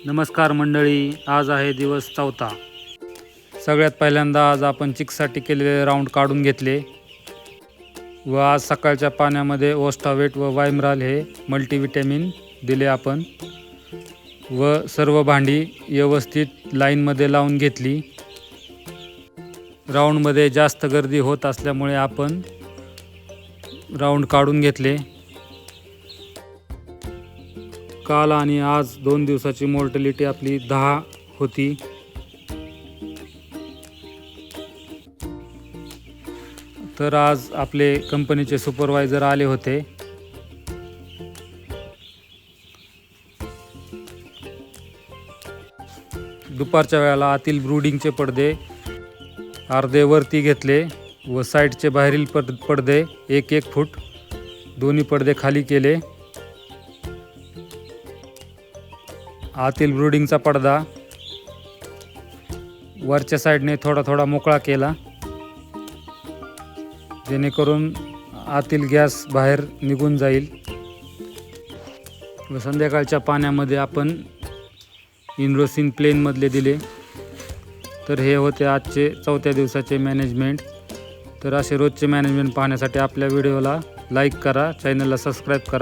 नमस्कार मंडळी, आज आहे दिवस 4था। सगळ्यात पहिल्यांदा आज आपण चिकसाठी केलेले राऊंड काढून घेतले व आज सकाळच्या पाण्यामध्ये ओस्टावेट व वायमराल हे मल्टीविटॅमिन दिले आपण व सर्व भांडी व्यवस्थित लाईनमध्ये लावून घेतली। राऊंडमध्ये जास्त गर्दी होत असल्यामुळे आपण राऊंड काढून घेतले। काल आणि आज 2 दिवसाची मॉर्टॅलिटी आपली 10 होती। तर आज आपले कंपनीचे सुपरवायझर आले होते। दुपारच्या वेळेला आतील ब्रूडिंगचे पडदे अर्धे वरती घेतले व साईडचे बाहेरील पडदे 1-1 फूट दोन्ही पडदे खाली केले। आतील ब्रूडिंगचा पडदा वरच्या साईडने थोडा मोकळा केला जेणेकरून आतील गॅस बाहेर निघून जाईल। व संध्याकाळच्या पाण्यामध्ये आपण इन्रोसिन प्लेन मधले दिले। तर हे होते आजचे 4थ्या दिवसाचे मॅनेजमेंट। तर असे रोजचे मॅनेजमेंट पाहण्यासाठी आपल्या व्हिडिओला लाईक करा, चॅनलला सबस्क्राईब करा।